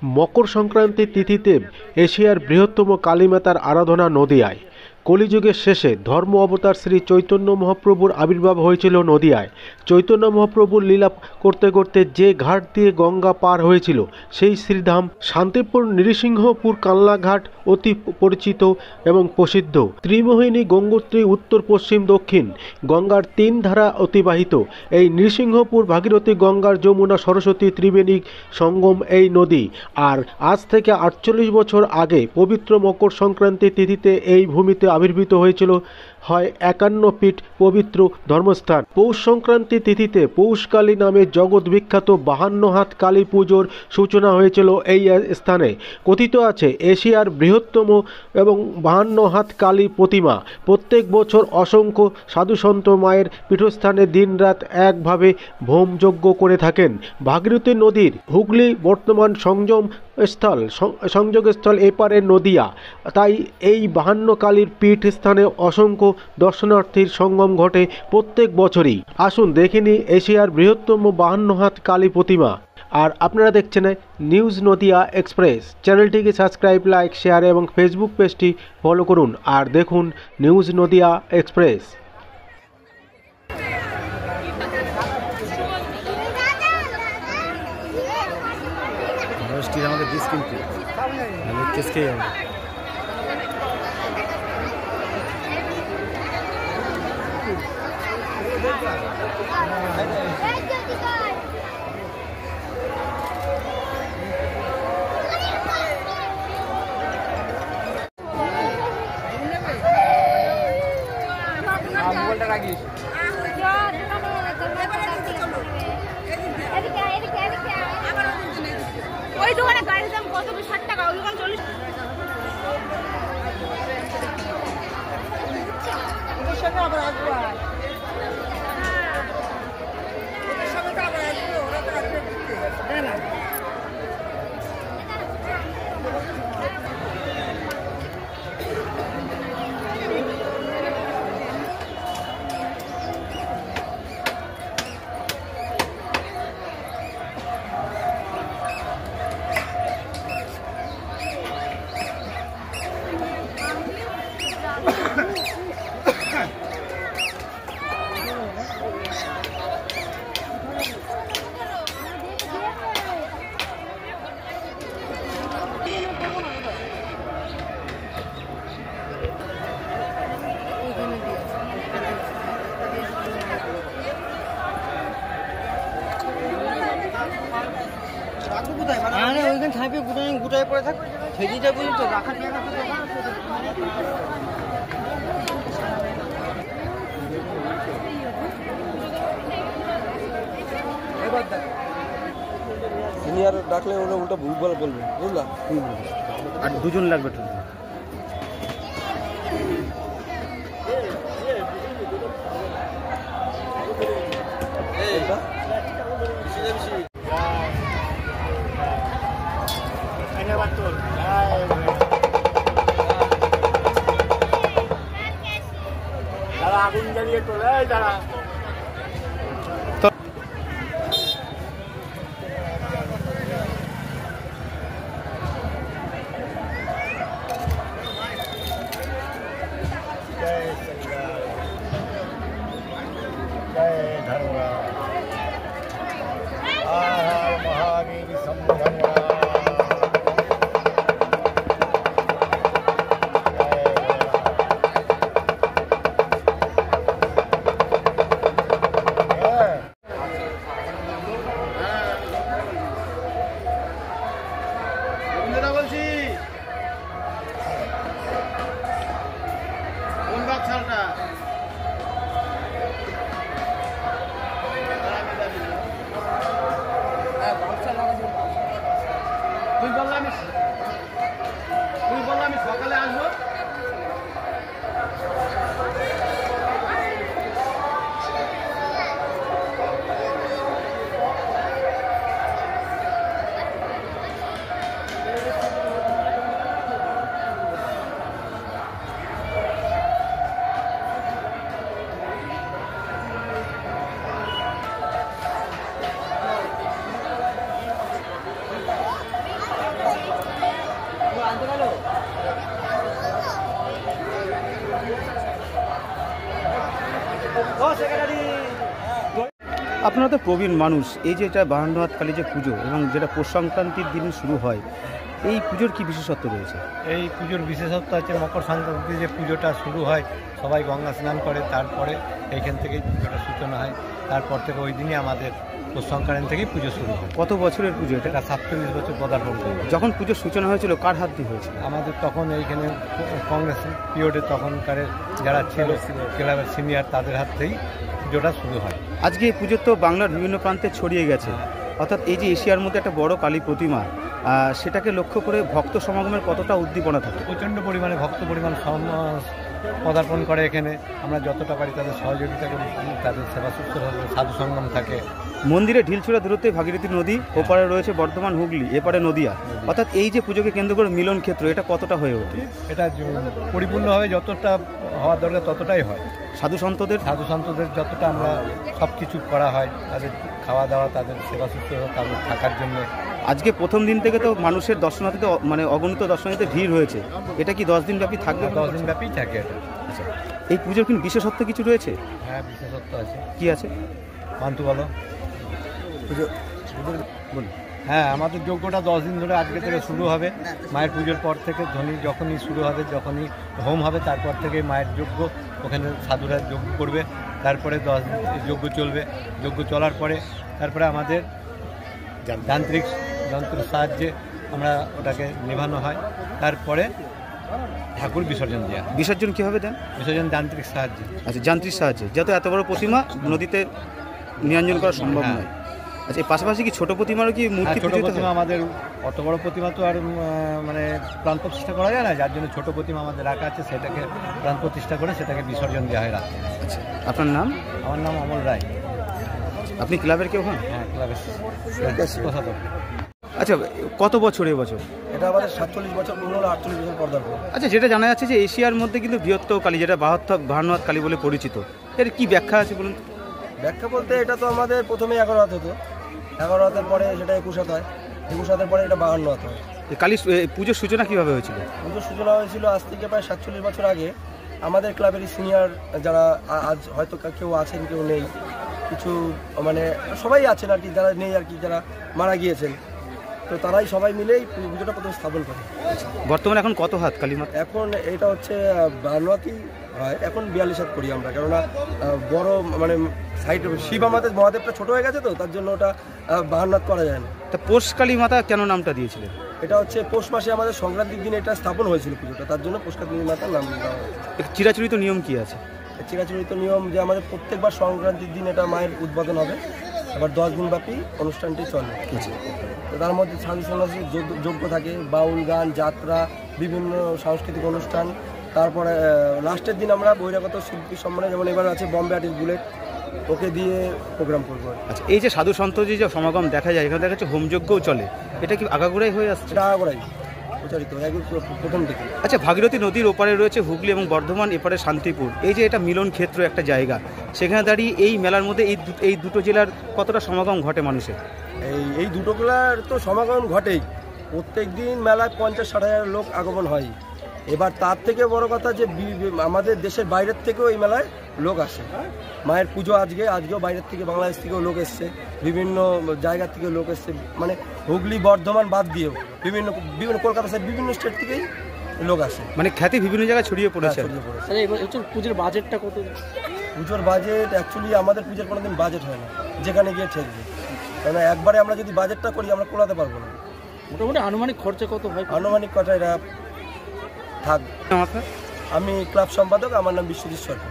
মকর সংক্রান্তি তিথিতে এশিয়ার বৃহত্তম কালীমাতার আরাধনা নদিয়ায়। কলিযুগের শেষে ধর্ম অবতার শ্রী চৈতন্য মহাপ্রভুর আবির্ভাব হয়েছিল নদিয়ায়। চৈতন্য মহাপ্রভুর লীলা করতে করতে যে ঘাট দিয়ে গঙ্গা পার হয়েছিল সেই শ্রীধাম শান্তিপুর নৃসিংহপুর কালনাঘাট অতি পরিচিত এবং প্রসিদ্ধ। ত্রিমোহিনী গঙ্গোত্রী উত্তর পশ্চিম দক্ষিণ গঙ্গার তিন ধারা অতিবাহিত এই নৃসিংহপুর ভাগীরথী গঙ্গার যমুনা সরস্বতী ত্রিবেণী সঙ্গম এই নদী। আর আজ থেকে ৪৮ বছর আগে পবিত্র মকর সংক্রান্তি তিথিতে এই ভূমিতে আবির্ভূত হয়েছিল হয় ৫১ ফিট পবিত্র ধর্মস্থান। পৌষ সংক্রান্তি তিথিতে পৌষকালী নামে জগৎ বিখ্যাত ৫২ হাত কালী পুজোর সূচনা হয়েছিল এই স্থানে। কথিত আছে এশিয়ার বৃহত্তম এবং ৫২ হাত কালী প্রতিমা। প্রত্যেক বছর অসংখ্য সাধুসন্ত মায়ের পীঠস্থানে দিনরাত একভাবে হোমযজ্ঞ করে থাকেন। ভাগীরথী নদীর হুগলি বর্তমান সংযোগস্থল এপারে নদিয়া, তাই এই ৫২ কালীর পীঠ স্থানে অসংখ্য দর্শনার্থীর সঙ্গম ঘটে প্রত্যেক বছরই। আসুন দেখে নিই এশিয়ার বৃহত্তম ৫২ হাত কালী প্রতিমা। আর আপনারা দেখছেন নিউজ নদিয়া এক্সপ্রেস। চ্যানেলটিকে সাবস্ক্রাইব, লাইক, শেয়ার এবং ফেসবুক পেজটি ফলো করুন আর দেখুন নিউজ নদিয়া এক্সপ্রেস। আমাদের ডিস কিন্তু কেসকে মোবাইলটা রাখিস। ওই দোকানে গাড়ির দাম কত? ৬০ টাকা, ওই দোকান ৪০ টাকা। আবার আসবো ওইখানে ছাপিয়ে গুটায় পড়ে থাকবে সেদিটা বুঝলি তো রাখার জায়গা সিনিয়র ডাকলে ওরা উল্টা ভুলভাল বলবে, বুঝলা? আর দুজন লাগবে তো। দাঁড়া, আগুন জ্বালিয়ে তোলে, দাঁড়া। আপনারা তো প্রবীণ মানুষ, এই যে এটা 52 হাত কালী যে পুজো এবং যেটা পৌষ সংক্রান্তির দিন শুরু হয়, এই পুজোর কি বিশেষত্ব রয়েছে? এই পুজোর বিশেষত্ব আছে মকর সংক্রান্তি যে পুজোটা শুরু হয়, সবাই গঙ্গা স্নান করে, তারপরে এইখান থেকেই পুজোটা সূচনা হয়। তারপর থেকে ওই দিনই আমাদের পৌষ সংক্রান্তি থেকেই পুজো শুরু হয়। কত বছরের পুজো এটা? এটা 47 বছর পদার্পণ করে। যখন পুজোর সূচনা হয়েছিল কার হাত দিয়ে হয়েছিল? আমাদের তখন এইখানে কংগ্রেস পিরিয়ডে তখনকার যারা ছিল ক্লাবের সিনিয়র, তাদের হাত থেকেই পুজোটা শুরু হয়। আজকে এই পুজো তো বাংলার বিভিন্ন প্রান্তে ছড়িয়ে গেছে, অর্থাৎ এই যে এশিয়ার মধ্যে একটা বড় কালী প্রতিমা, সেটাকে লক্ষ্য করে ভক্ত সমাগমের কতটা উদ্দীপনা থাকে? প্রচণ্ড পরিমাণে ভক্ত পরিমাণ পদার্পণ করে এখানে। আমরা যতটা পারি তাদের সহযোগিতা করি, তাদের সেবা শুশ্রূষা, সাধু সঙ্গম থাকে। মন্দিরে ঢিলছড়া দূরত্বে ভাগীরথী নদী, ওপারে রয়েছে বর্ধমান হুগলি, এপারে নদিয়া, অর্থাৎ এই যে পুজোকে কেন্দ্র করে মিলন ক্ষেত্র, এটা কতটা হয়ে ওঠে? এটা পরিপূর্ণভাবে যতটা হওয়ার দরকার ততটাই হয়। সাধু সন্তদের যতটা আমরা সব কিছু করা হয়, তাদের খাওয়া দাওয়া, তাদের সেবা শুশ্রূষা, তাদের থাকার জন্য। আজকে প্রথম দিন থেকে তো মানুষের দর্শনার্থীতে মানে অগণিত দর্শনার্থীতে ভিড় হয়েছে, এটা কি 10 দিন ব্যাপী থাকবে? 10 দিন ব্যাপী থাকে এটা। আচ্ছা, এই পুজোর কি বিশেষত্ব কিছু রয়েছে? হ্যাঁ, বিশেষত্ব আছে। কি আছে মান্তু বলো। হ্যাঁ, আমাদের যজ্ঞটা 10 দিন ধরে আজকে থেকে শুরু হবে। মায়ের পুজোর পর থেকে যখনই শুরু হবে, যখনই হোম হবে, তারপর থেকে মায়ের যজ্ঞ, ওখানে সাধুরা যজ্ঞ করবে। তারপরে 10 দিন যজ্ঞ চলবে। যজ্ঞ চলার পরে তারপরে আমাদের যান্ত্রিক যন্ত্রের সাহায্যে আমরা ওটাকে নেভানো হয়। তারপরে ঠাকুর বিসর্জন দেওয়া। বিসর্জন কীভাবে দেন? বিসর্জন যান্ত্রিক সাহায্যে। আচ্ছা, যান্ত্রিক সাহায্যে, যাতে এত বড় প্রতিমা নদীতে নিরঞ্জন করা সম্ভব হ্যাঁ। নয়। আচ্ছা, এই পাশাপাশি কি ছোট প্রতিমারও কি মূর্তি? ছোট প্রতিমা আমাদের, অত বড় প্রতিমা তো আর মানে প্রাণ প্রতিষ্ঠা করা যায় না, যার জন্য ছোট প্রতিমা আমাদের রাখা আছে, সেটাকে প্রাণ প্রতিষ্ঠা করে সেটাকে বিসর্জন দেওয়া হয় রাত্রে। আচ্ছা, আপনার নাম? আমার নাম অমল রায়। আপনি ক্লাবের কেউ হন? হ্যাঁ, ক্লাবের কোষাধ্যক্ষ। আচ্ছা, কত বছর এবছর? এটা আমাদের 47 বছর পূর্ণ হলো, 48 বছর পদার্পণ। আচ্ছা, যেটা জানা যাচ্ছে যে এশিয়ার মধ্যে কিন্তু বৃহত্তম কালী, যেটা 52 হাত কালী বলে পরিচিত, এর কি ব্যাখ্যা আছে বলুন? ব্যাখ্যা বলতে এটা তো আমাদের প্রথমে 11 হাত হতো, 11 হাতের পরে সেটা 21 হাত হয়, 21 হাতের পরে এটা 52 হাত হয়। কালী পুজোর সূচনা কিভাবে হয়েছিল? পুজোর সূচনা হয়েছিল আজ থেকে প্রায় 47 বছর আগে। আমাদের ক্লাবেরই সিনিয়র যারা আজ হয়তো কেউ আছেন, কেউ নেই, কিছু মানে সবাই আছেন আর কি, যারা নেই আর কি, যারা মারা গিয়েছেন, তো তারাই সবাই মিলেই পুজোটা প্রথমে স্থাপন করে। বর্তমানে এখন কত হাত কালী মা? এখন এটা হচ্ছে 52 হাতই হয়, এখন 42 হাত করি আমরা, কেননা বড় মানে সাইড শিব আমাদের মহাদেবটা ছোট হয়ে গেছে, তো তার জন্য ওটা 52 হাত করা যায় না। তা পৌষ কালী মাতা কেন নামটা দিয়েছিলেন? এটা হচ্ছে পৌষ মাসে আমাদের সংক্রান্তির দিনে এটা স্থাপন হয়েছিল পুজোটা, তার জন্য পৌষ কালী মাতার নাম দেওয়া হয়। চিরাচরিত নিয়ম কি আছে? চিরাচরিত নিয়ম যে আমাদের প্রত্যেকবার সংক্রান্তির দিন এটা মায়ের উদ্বোধন হবে, আবার 10 দিন ব্যাপী অনুষ্ঠানটি চলে। তো তার মধ্যে সাধু সন্ন্যাসী যজ্ঞ থাকে, বাউল গান, যাত্রা, বিভিন্ন সাংস্কৃতিক অনুষ্ঠান। তারপরে লাস্টের দিন আমরা বহিরাগত শিল্পী সম্মানে, যেমন এবার আছে বম্বে আর্টিস্ট বুলেট, ওকে দিয়ে প্রোগ্রাম করবো। আচ্ছা, এই যে সাধু সন্ত যে সমাগম দেখা যায়, এখানে দেখা যাচ্ছে হোমযজ্ঞও চলে, এটা কি আগাগোড়াই হয়ে আসছে? এটা আগাগোড়াই প্রচারিত প্রথম থেকে। আচ্ছা, ভাগীরথী নদীর ওপারে রয়েছে হুগলি এবং বর্ধমান, এপারে শান্তিপুর, এই যে এটা মিলন ক্ষেত্র একটা জায়গা, সেখানে দাঁড়িয়ে এই মেলার মধ্যে এই দুটো জেলার কতটা সমাগম ঘটে মানুষের? এই দুটো মেলার তো সমাগম ঘটেই, প্রত্যেক দিন মেলায় 50-60 হাজার লোক আগমন হয়। এবার তার থেকে বড় কথা যে আমাদের দেশের বাইরের থেকেও এই মেলায় লোক আসে। মায়ের পুজো আজকেও বাইরের থেকে, বাংলাদেশ থেকেও লোক এসছে, বিভিন্ন জায়গা থেকে লোক এসছে, মানে হুগলি বর্ধমান বাদ দিয়েও বিভিন্ন কলকাতা সাইড বিভিন্ন স্টেট থেকেই লোক আসে, মানে খ্যাতি বিভিন্ন জায়গায় ছড়িয়ে পড়েছে। পুজোর বাজেটটা কত? পুজোর বাজেট অ্যাকচুয়ালি আমাদের পুজোর কোনোদিন বাজেট হয় না, যেখানে গিয়ে ঠেকবে, কারণ একবারে আমরা যদি বাজেটটা করি আমরা কোলাতে পারবো না। মোটামুটি আনুমানিক খরচা কত হয়? আনুমানিক কটা এরা থাক। আপনার? আমি ক্লাব সম্পাদক, আমার নাম বিশ্বজিৎ সরকার।